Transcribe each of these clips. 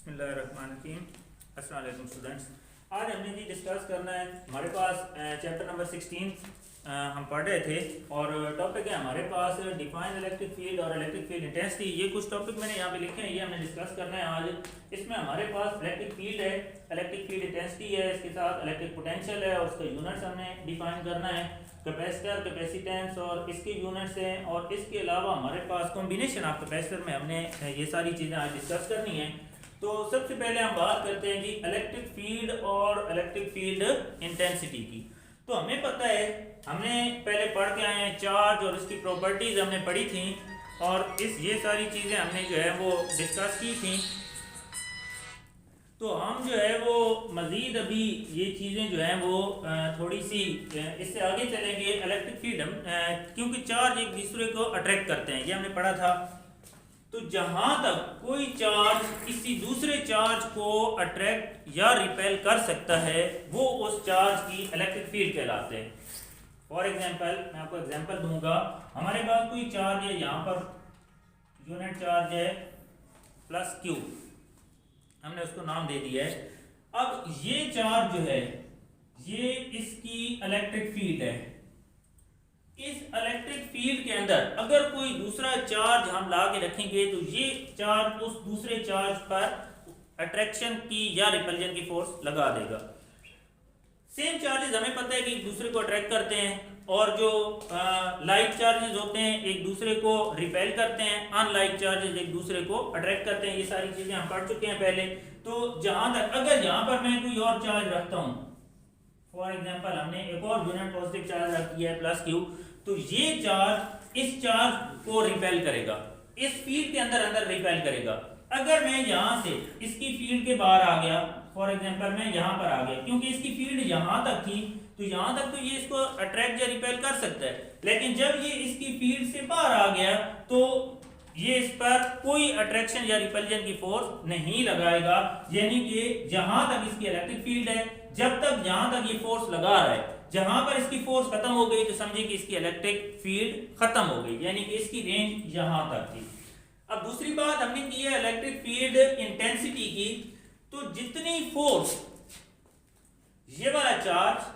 बिस्मिल्लाहिर्रहमानिर्रहीम। अस्सलाम वालेकुम स्टूडेंट्स। आज हमने जी डिस्कस करना है, हमारे पास चैप्टर नंबर 16 हम पढ़ रहे थे और टॉपिक है हमारे पास डिफाइन इलेक्ट्रिक फील्ड और इलेक्ट्रिक फील्ड इंटेंसिटी। ये कुछ टॉपिक मैंने यहाँ पे लिखे हैं, ये हमने डिस्कस करना है आज। इसमें हमारे पास इलेक्ट्रिक फील्ड है, इलेक्ट्रिक फील्ड इंटेंसिटी है, इसके साथ इलेक्ट्रिक पोटेंशियल है और उसका यूनिट्स हमने डिफाइन करना है, कैपेसिटर, कैपेसिटेंस और इसके यूनिट्स हैं। और इसके अलावा हमारे पास कॉम्बिनेशन ऑफ कैपेसिटर में हमने ये सारी चीज़ें आज डिस्कस करनी है। तो सबसे पहले हम बात करते हैं जी इलेक्ट्रिक फील्ड और इलेक्ट्रिक फील्ड इंटेंसिटी की। तो हमें पता है, हमने पहले पढ़ के आए हैं चार्ज और इसकी प्रॉपर्टीज हमने पढ़ी थी और ये सारी चीज़ें हमने जो है वो डिस्कस की थी। तो हम जो है वो मज़ीद अभी ये चीज़ें जो हैं वो थोड़ी सी इससे आगे चलेंगे। इलेक्ट्रिक फील्ड क्योंकि चार्ज एक दूसरे को अट्रैक्ट करते हैं, ये हमने पढ़ा था। तो जहां तक कोई चार्ज किसी दूसरे चार्ज को अट्रैक्ट या रिपेल कर सकता है वो उस चार्ज की इलेक्ट्रिक फील्ड कहलाते हैं। फॉर एग्जांपल मैं आपको एग्जांपल दूंगा, हमारे पास कोई चार्ज है, यहाँ पर यूनिट चार्ज है प्लस क्यू, हमने उसको नाम दे दिया है। अब ये चार्ज जो है ये इसकी इलेक्ट्रिक फील्ड है। इस इलेक्ट्रिक फील्ड के अंदर अगर कोई दूसरा चार्ज हम ला के रखेंगे तो ये चार्ज उस दूसरे चार्ज पर अट्रैक्शन की या रिपल्जन की फोर्स लगा देगा। सेम चार्जेस हमें पता है कि एक दूसरे को अट्रैक्ट करते हैं और जो लाइक चार्जेस होते हैं एक दूसरे को रिपेल करते हैं, अनलाइक चार्जेस एक दूसरे को अट्रैक्ट करते हैं। ये सारी चीजें हम पढ़ चुके हैं पहले। तो जहां तक अगर यहाँ पर मैं कोई और चार्ज रखता हूँ, फॉर एग्जाम्पल हमने एक और यूनिट पॉजिटिव चार्ज रख दिया है प्लस क्यू, तो ये चार्ज इस चार्ज को रिपेल करेगा, इस फील्ड के अंदर अंदर रिपेल करेगा। अगर मैं यहाँ से इसकी फील्ड के बाहर आ गया, फॉर एग्जांपल मैं यहाँ पर आ गया, क्योंकि इसकी फील्ड यहाँ तक थी तो यहाँ तक तो ये इसको अट्रैक्ट या रिपेल कर सकता है, लेकिन जब ये इसकी फील्ड से बाहर आ गया तो ये इस पर कोई अट्रैक्शन या रिपल्जन की फोर्स नहीं लगाएगा। यानी कि जहां तक इसकी इलेक्ट्रिक फील्ड है, जब तक जहां तक ये फोर्स लगा रहा है, जहां पर इसकी फोर्स खत्म हो गई तो समझिए कि इसकी इलेक्ट्रिक फील्ड खत्म हो गई, यानी कि इसकी रेंज यहां तक थी। अब दूसरी बात हमने की है इलेक्ट्रिक फील्ड इंटेंसिटी की। तो जितनी फोर्स ये वाला चार्ज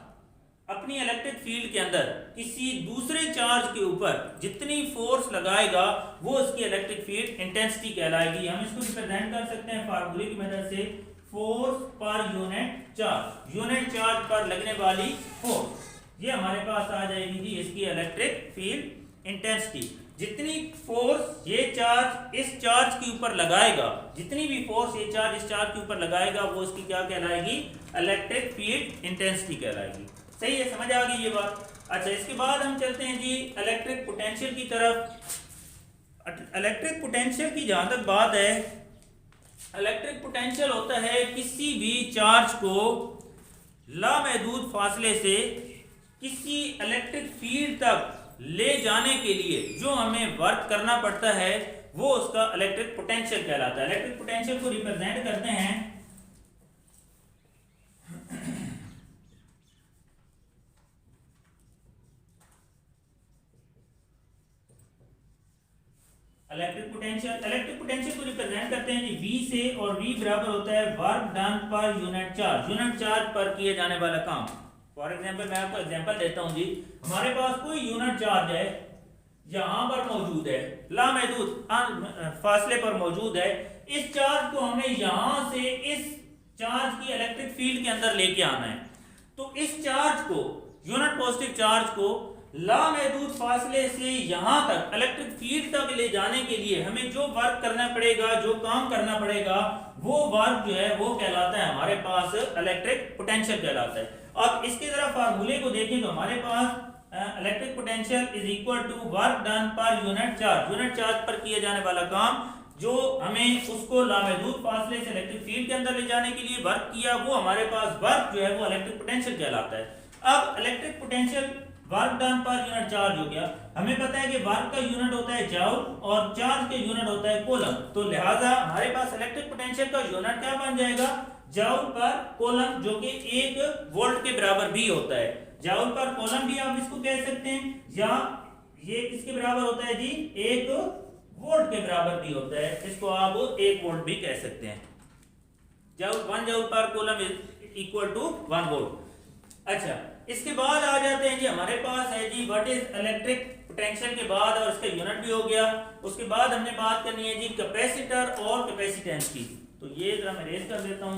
अपनी इलेक्ट्रिक फील्ड के अंदर किसी दूसरे चार्ज के ऊपर जितनी फोर्स लगाएगा वो इसकी इलेक्ट्रिक फील्ड इंटेंसिटी कहलाएगी। हम इसको रिप्रेजेंट कर सकते हैं फार्मूले की मदद से, फोर्स पर यूनिट चार्ज पर लगने वाली फोर्स, ये हमारे पास आ जाएगी जी इसकी इलेक्ट्रिक फील्ड इंटेंसिटी। जितनी फोर्स ये चार्ज इस चार्ज के ऊपर लगाएगा, जितनी भी फोर्स ये चार्ज इस चार्ज के ऊपर लगाएगा वो इसकी क्या कहलाएगी, इलेक्ट्रिक फील्ड इंटेंसिटी कहलाएगी। सही है, समझ आ गई ये बात। अच्छा, इसके बाद हम चलते हैं जी इलेक्ट्रिक पोटेंशियल की तरफ। इलेक्ट्रिक पोटेंशियल की जहां तक बात है, इलेक्ट्रिक पोटेंशियल होता है किसी भी चार्ज को लामहदूद फासले से किसी इलेक्ट्रिक फील्ड तक ले जाने के लिए जो हमें वर्क करना पड़ता है वो उसका इलेक्ट्रिक पोटेंशियल कहलाता है। इलेक्ट्रिक पोटेंशियल को रिप्रेजेंट करते हैं इलेक्ट्रिक पोटेंशियल को रिप्रेजेंट करते हैं जी V से, और V बराबर होता है work done per unit charge पर किए जाने वाला काम। फॉर एग्जांपल मैं आपको एग्जांपल देता हूं जी, हमारे पास कोई यूनिट चार्ज है यहां पर मौजूद है, लामहदूद फासले पर मौजूद है। इस चार्ज को हमें यहां से इस चार्ज की इलेक्ट्रिक फील्ड के अंदर लेके आना है। तो इस चार्ज को, यूनिट पॉजिटिव चार्ज को लामहदूद फासले से यहां तक इलेक्ट्रिक फील्ड तक ले जाने के लिए हमें जो वर्क करना पड़ेगा, जो काम करना पड़ेगा, वो वर्क जो है वो कहलाता है हमारे पास इलेक्ट्रिक पोटेंशियल कहलाता है। अब इसके जरा फार्मूले को देखें तो हमारे पास electric potential is equal to work done per unit charge पर किया जाने वाला काम, जो हमें उसको लामहदूद फासले से इलेक्ट्रिक फील्ड के अंदर ले जाने के लिए वर्क किया, वो हमारे पास वर्क जो है वो इलेक्ट्रिक पोटेंशियल कहलाता है। अब electric potential work done per unit charge हो गया। हमें पता है कि वर्क का यूनिट होता है जूल और चार्ज का यूनिट होता है कूलम, तो लिहाजा हमारे पास इलेक्ट्रिक पोटेंशियल का यूनिट क्या बन जाएगा, जूल पर कूलम, जो कि 1 वोल्ट के बराबर भी होता है। जूल पर कूलम भी आप इसको कह सकते हैं, या ये किसके बराबर होता है जी, 1 वोल्ट के बराबर भी होता है, इसको आप 1 वोल्ट भी कह सकते हैं। Joule 1 joule per coulomb is equal to 1 volt. अच्छा, इसके बाद आ जाते हैं जी हमारे पास है जी व्हाट इज इलेक्ट्रिक पोटेंशियल के बाद, और इसका यूनिट भी हो गया। उसके बाद हमने बात करनी है जी कैपेसिटर और कैपेसिटेंस की। तो ये जरा मैं रेज कर देता हूं।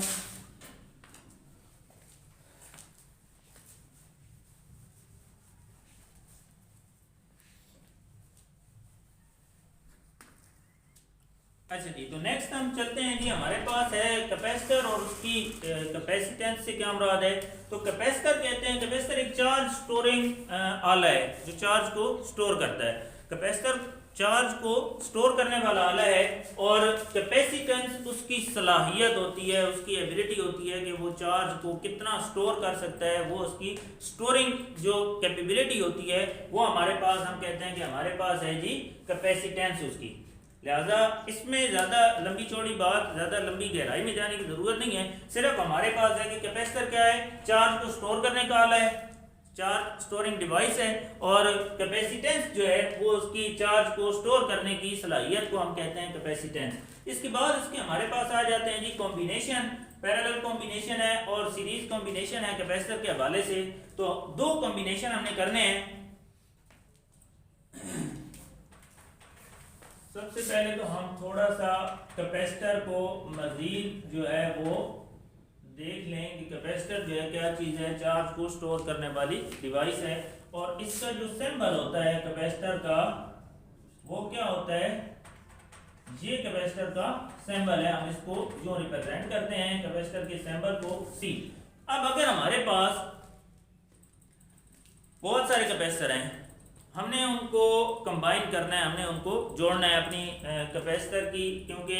अच्छा जी, तो नेक्स्ट हम चलते हैं जी, हमारे पास है कैपेसिटर और उसकी कैपेसिटेंस से क्या मुराद है। तो कैपेसिटर कहते हैं, कैपेसिटर एक चार्ज स्टोरिंग आला है जो चार्ज को स्टोर करता है। कैपेसिटर चार्ज को स्टोर करने वाला आला है, और कैपेसिटेंस उसकी सलाहियत होती है, उसकी एबिलिटी होती है कि वो चार्ज को कितना स्टोर कर सकता है, वो उसकी स्टोरिंग जो कैपेबिलिटी होती है वो हमारे पास, हम कहते हैं कि हमारे पास है जी कैपेसिटेंस उसकी। लिहाजा इसमें ज़्यादा लंबी चौड़ी बात, ज़्यादा लंबी गहराई में जाने की ज़रूरत नहीं है। सिर्फ हमारे पास है कि कैपेसिटर क्या है, चार्ज को स्टोर करने का आला है, चार्ज स्टोरिंग डिवाइस है, और कैपेसिटेंस जो है वो उसकी चार्ज को स्टोर करने की सलाहियत को हम कहते हैं कैपेसिटेंस। इसके बाद इसके हमारे पास आ जाते हैं जी कॉम्बिनेशन। पैरेलल कॉम्बिनेशन है और सीरीज कॉम्बिनेशन है कैपेसिटर के हवाले से। तो दो कॉम्बिनेशन हमने करने हैं। सबसे पहले तो हम थोड़ा सा कैपेसिटर को मजीद जो है वो देख लें कि कैपेसिटर जो है क्या चीज़ है, चार्ज को स्टोर करने वाली डिवाइस है। और इसका जो सिंबल होता है कैपेसिटर का वो क्या होता है, ये कैपेसिटर का सिंबल है। हम इसको जो रिप्रेजेंट करते हैं कैपेसिटर के सिंबल को सी। अब अगर हमारे पास बहुत सारे कैपेसिटर हैं, हमने उनको कंबाइन करना है, हमने उनको जोड़ना है अपनी कैपेसिटर की, क्योंकि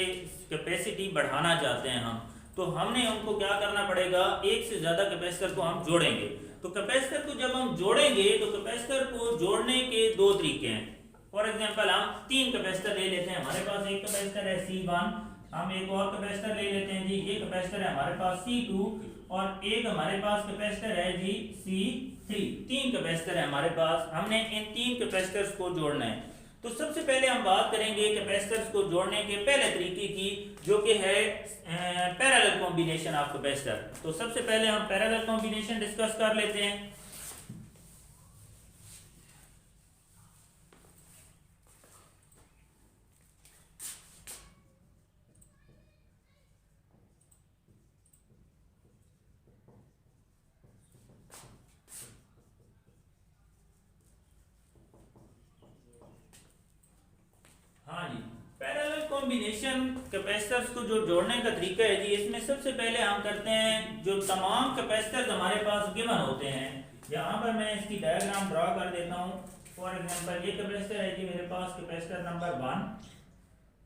कैपेसिटी बढ़ाना चाहते हैं हम, तो हमने उनको क्या करना पड़ेगा, एक से ज़्यादा कैपेसिटर को हम जोड़ेंगे। तो कैपेसिटर को जब हम जोड़ेंगे तो कैपेसिटर को जोड़ने के दो तरीके हैं। फॉर एग्जांपल हम तीन कैपेसिटर ले लेते हैं, हमारे पास एक कैपेसिटर है C1, हम एक और कैपेसिटर ले लेते हैं जी, ये कैपेसिटर है हमारे पास C2, और एक हमारे पास कैपेसिटर है जी C3। तीन कैपेसिटर है हमारे पास, हमने इन तीन कैपेसिटर्स को जोड़ना है। तो सबसे पहले हम बात करेंगे कैपेसिटर्स को जोड़ने के पहले तरीके की, जो कि है पैरेलल कॉम्बिनेशन ऑफ कैपेसिटर। तो सबसे पहले हम पैरेलल कॉम्बिनेशन डिस्कस कर लेते हैं। हाँ जी, पैरेलल कॉम्बिनेशन कैपेसिटर्स को जो जोड़ने का तरीका है जी, इसमें सबसे पहले हम करते हैं, जो तमाम कैपेसिटर्स हमारे पास गिवन होते हैं, यहाँ पर मैं इसकी डायग्राम ड्रा कर देता हूँ। फॉर एग्जांपल ये कैपेसिटर है जी मेरे पास, कैपेसिटर नंबर 1,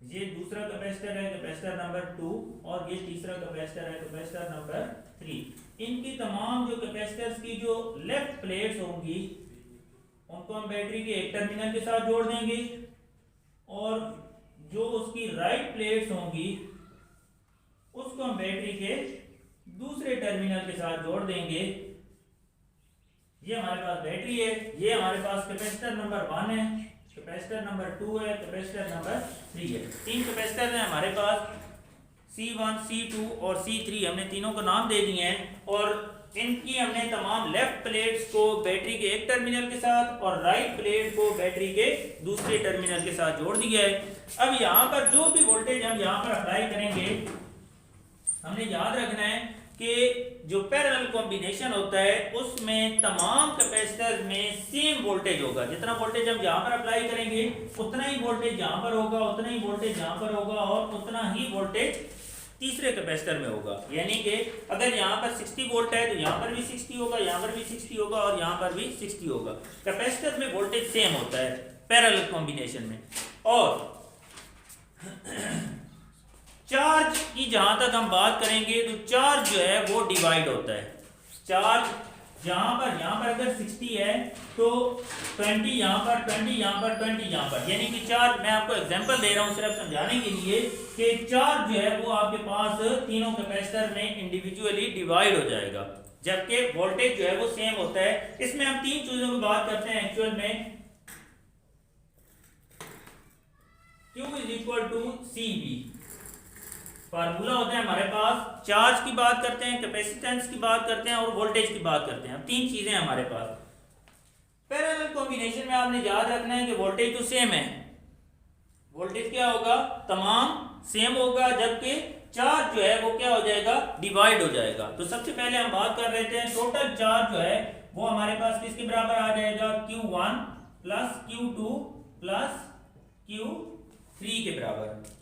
ये दूसरा कैपेसिटर है कैपेसिटर नंबर 2, और ये तीसरा कैपेसिटर है कैपेसिटर नंबर 3। इनकी तमाम जो कैपेसिटर्स की जो लेफ्ट प्लेट्स होंगी उनको हम बैटरी के एक टर्मिनल के साथ जोड़ देंगे, और जो उसकी राइट प्लेट्स होंगी उसको हम बैटरी के दूसरे टर्मिनल के साथ जोड़ देंगे। ये हमारे पास बैटरी है, ये हमारे पास कैपेसिटर नंबर 1 है, कैपेसिटर नंबर 2 है, कैपेसिटर नंबर 3 है। तीन कैपेसिटर हैं हमारे पास, C1, C2 और C3, हमने तीनों को नाम दे दिए हैं, और इनकी हमने तमाम लेफ्ट प्लेट्स को बैटरी के एक टर्मिनल के साथ और राइट प्लेट को बैटरी के दूसरे टर्मिनल के साथ जोड़ दिया है। अब यहाँ पर जो भी वोल्टेज हम यहाँ पर अप्लाई करेंगे, हमने याद रखना है कि जो पैरेलल कॉम्बिनेशन होता है उसमें तमाम कैपेसिटर्स में सेम वोल्टेज होगा। जितना वोल्टेज हम यहाँ पर अप्लाई करेंगे उतना ही वोल्टेज यहाँ पर होगा, उतना ही वोल्टेज यहाँ पर होगा, और उतना ही वोल्टेज तीसरे कैपेसिटर में होगा। यानी कि अगर यहाँ पर 60 वोल्ट है तो यहाँ पर भी 60 होगा, यहाँ पर भी 60 होगा, और यहाँ पर भी 60 होगा। कैपेसिटर में वोल्टेज सेम होता है पैरेलल कॉम्बिनेशन में। और चार्ज की जहां तक हम बात करेंगे तो चार्ज जो है वो डिवाइड होता है। चार्ज यहाँ पर अगर 60 है तो 20 यहाँ पर, 20 यहाँ पर, 20 यहाँ पर, यानी कि चार्ज, मैं आपको एग्जांपल दे रहा हूँ सिर्फ समझाने के लिए कि चार्ज जो है वो आपके पास तीनों कैपेसिटर में इंडिविजुअली डिवाइड हो जाएगा, जबकि वोल्टेज जो है वो सेम होता है। इसमें हम तीन चीजों की बात करते हैं एक्चुअल में। Q is equal to CV, formula होता है हमारे पास, चार्ज की बात करते हैं, कैपेसिटेंस की बात करते हैं और वोल्टेज की बात करते हैं। तीन चीजें हमारे पास। पैरेलल कॉम्बिनेशन में आपने याद रखना है कि वोल्टेज तो सेम है, वोल्टेज क्या होगा, तमाम सेम होगा, जबकि चार्ज जो है वो क्या हो जाएगा, डिवाइड हो जाएगा। तो सबसे पहले हम बात कर रहे थे टोटल चार्ज जो है वो हमारे पास किसके बराबर आ जाएगा, Q1 plus Q2 plus Q3 के बराबर।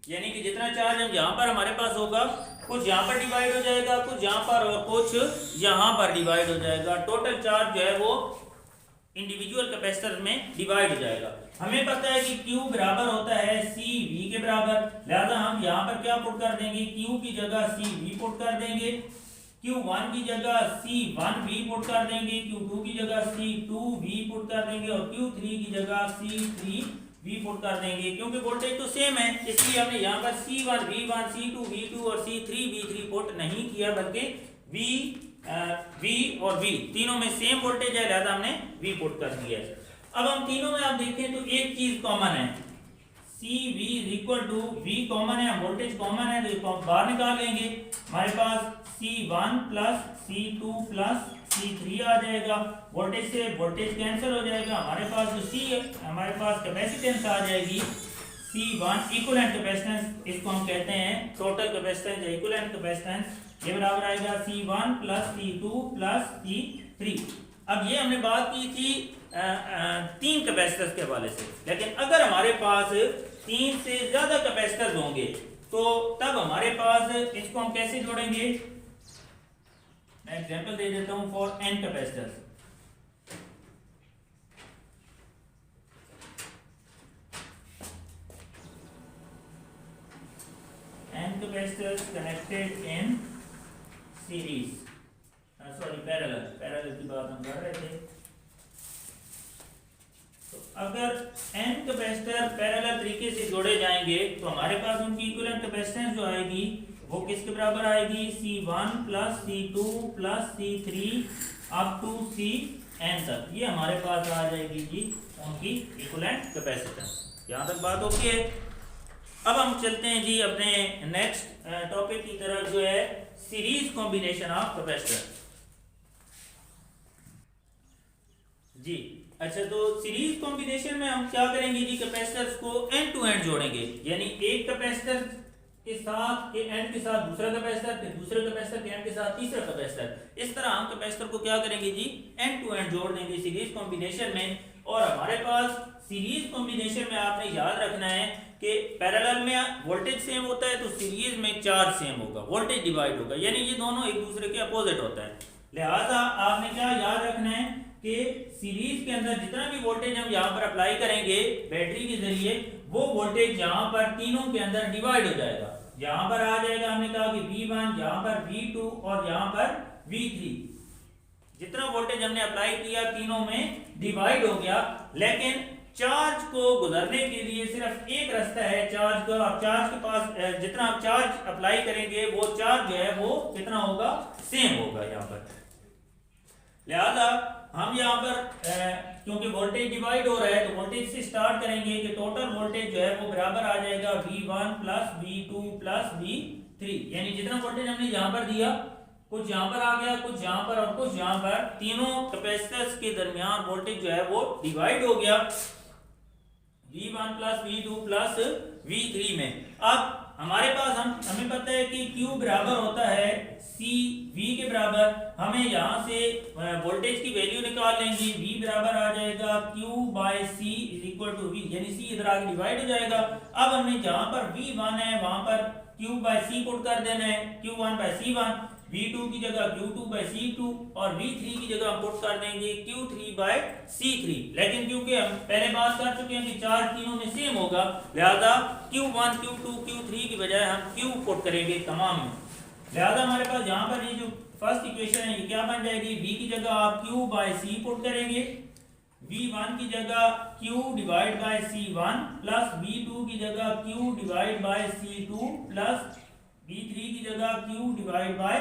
यानी कि जितना चार्ज हम यहाँ पर हमारे पास होगा, कुछ यहाँ पर डिवाइड हो जाएगा, कुछ यहाँ पर और कुछ यहाँ पर डिवाइड हो जाएगा। टोटल चार्ज जो है वो इंडिविजुअल कैपेसिटर में डिवाइड हो जाएगा। हमें पता है कि Q बराबर होता है CV के बराबर, लिहाजा हम यहाँ पर क्या पुट कर देंगे, Q की जगह CV पुट कर देंगे, Q1 की जगह C1V पुट कर देंगे, Q2 की जगह C2V पुट कर देंगे और Q3 की जगह C3V पुट कर देंगे। क्योंकि वोल्टेज तो सेम है, इसलिए हमने यहाँ पर C1V1, C2V2 और C3V3 पुट नहीं किया, बल्कि V और V तीनों में सेम वोल्टेज है, लिहाजा हमने V पुट कर दिया है। अब हम तीनों में आप देखें तो एक चीज कॉमन है, CV equal to V common है, वोल्टेज कॉमन है, तो इसको हम बाहर निकाल लेंगे। हमारे पास C1 plus C2 plus C3 आ जाएगा, वोल्टेज से वोल्टेज कैंसिल हो जाएगा, हमारे पास जो C है, हमारे पास कैपेसिटेंस आ जाएगी C1 इक्विवेलेंट कैपेसिटेंस, इसको हम कहते हैं टोटल कैपेसिटेंस या इक्विवेलेंट कैपेसिटेंस, ये बराबर आएगा C1 plus C2 plus C3। अब ये हमने बात की थी तीन कैपेसिटर्स के हवाले से, लेकिन अगर हमारे पास तीन से ज्यादा कैपेसिटर्स होंगे तो तब हमारे पास इसको हम कैसे जोड़ेंगे। मैं एग्जांपल दे देता हूं for n capacitors. n capacitors connected in series, sorry parallel की बात हम कर रहे थे। तो अगर n कैपेसिटर पैरेलल तरीके से जोड़े जाएंगे तो हमारे पास उनकी इक्विवेलेंट कैपेसिटेंस जो आएगी वो किसके बराबर आएगी, C1 plus C2 plus C3 up to Cn तक, ये हमारे पास आ जाएगी जी उनकी इक्विवेलेंट कैपेसिटेंस। यहाँ तक बात ओके है। अब हम चलते हैं जी अपने नेक्स्ट टॉपिक की तरफ, जो है सीरीज कॉम्बिनेशन ऑफ कैपेसिटर। जी अच्छा, तो सीरीज कॉम्बिनेशन में हम क्या करेंगे जी, कैपेसिटर्स को एंड टू एंड जोड़ेंगे, यानी एक कैपेसिटर के साथ के एंड के साथ दूसरा कैपेसिटर, फिर दूसरे कैपेसिटर के एंड के साथ तीसरा कैपेसिटर। इस तरह हम कैपेसिटर को क्या करेंगे जी, एंड टू एंड जोड़ देंगे सीरीज कॉम्बिनेशन में। और हमारे पास सीरीज कॉम्बिनेशन में आपने याद रखना है कि पैरेलल में वोल्टेज सेम होता है तो सीरीज में चार्ज सेम होगा, वोल्टेज डिवाइड होगा, यानी ये दोनों एक दूसरे के अपोजिट होता है। लिहाजा आपने क्या याद रखना है कि सीरीज के अंदर जितना भी वोल्टेज हम यहाँ पर अप्लाई करेंगे बैटरी के जरिए, वो वोल्टेज यहाँ पर तीनों के अंदर डिवाइड हो जाएगा। यहाँ पर आ जाएगा, हमने कहा कि V1, यहाँ पर V2 और यहाँ पर V3, जितना वोल्टेज हमने अप्लाई किया तीनों में डिवाइड हो गया। लेकिन चार्ज को गुजरने के लिए सिर्फ एक रास्ता है चार्ज का, चार्ज के पास जितना आप चार्ज अप्लाई करेंगे वो चार्ज जो है वो कितना होगा, सेम होगा यहाँ पर। लिहाजा हम यहाँ पर क्योंकि वोल्टेज डिवाइड हो रहा है तो वोल्टेज से स्टार्ट करेंगे कि टोटल वोल्टेज जो है वो बराबर आ जाएगा V1 plus V2 plus V3, यानी जितना वोल्टेज हमने यहाँ पर दिया कुछ यहाँ पर आ गया, कुछ यहाँ पर और कुछ यहाँ पर, तीनों कैपेसिटर्स के दरमियान वोल्टेज जो है वो डिवाइड हो गया V1 plus V2 plus V3 में। अब हमारे पास हमें पता है कि Q बराबर होता है CV के बराबर। हमें यहाँ से वोल्टेज की वैल्यू निकाल लेंगे, V बराबर आ जाएगा Q by C is equal to V, यानी C इधर आगे डिवाइड हो जाएगा। अब हमने जहाँ पर V1 है वहां पर Q बाय C पुट कर देना है, Q1 बाय C1, V2 की जगह Q2 बाय C2 और V3 की जगह हम पुट कर देंगे Q3 बाय C3। लेकिन क्योंकि हम पहले बात कर चुके हैं कि चार्ज तीनों में सेम होगा, लिहाजा Q1 Q2 Q3 की बजाय हम Q पुट करेंगे तमाम में। लिहाजा हमारे पास यहाँ पर ये जो फर्स्ट इक्वेशन है ये क्या बन जाएगी, V की जगह आप Q बाय C पुट करेंगे, V1 की जगह Q divide by C1 plus V2 की जगह Q divide by C2 plus V3 की जगह Q divide by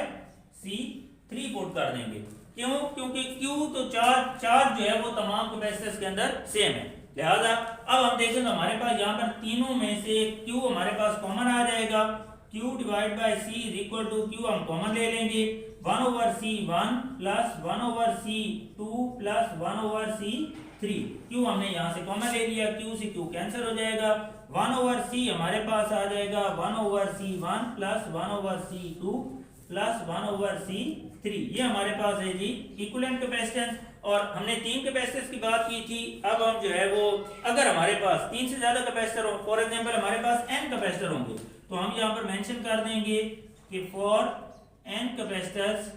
C3 put कर देंगे। क्यों? क्योंकि Q तो चार्ज जो है वो तमाम कैपेसिटर्स के अंदर सेम है। लिहाजा अब हम देखें तो हमारे पास यहाँ पर तीनों में से Q हमारे पास कॉमन आ जाएगा। Q divide by C is equal to Q हम कॉमन ले लेंगे 1 over C 1 plus 1 over C 2 plus 1 over C 3। Q हमने यहाँ से कॉमन ले लिया, Q से Q कैंसिल हो जाएगा। 1 ओवर C हमारे पास आ जाएगा 1 over C 1 plus 1 over C 2 plus 1 over C 3। ये हमारे पास है जी इक्विवेलेंट कैपेसिटेंस। और हमने 3 कैपेसिटेंस की बात की थी। अब हम जो है वो अगर हमारे पास 3 से ज्यादा कैपेसिटर हो, फॉर एग्जांपल हमारे पास n कैपेसिटर होंगे, तो हम यहाँ पर मेंशन कर देंगे कि for n capacitors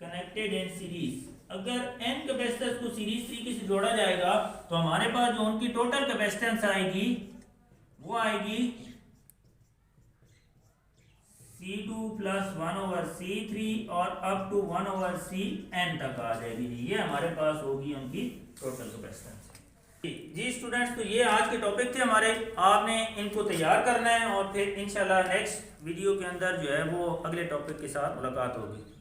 connected in series. अगर n कैपेसिटर्स को सीरीज तरीके से जोड़ा जाएगा तो हमारे पास जो उनकी टोटल कैपेसिटेंस आएगी वो आएगी C2 प्लस 1 ओवर C3 और अप टू 1 ओवर Cn तक आ जाएगी जी। ये हमारे पास होगी उनकी टोटल कैपेसिटेंस। जी स्टूडेंट्स, तो ये आज के टॉपिक थे हमारे। आपने इनको तैयार करना है और फिर इंशाल्लाह नेक्स्ट वीडियो के अंदर जो है वो अगले टॉपिक के साथ मुलाकात होगी।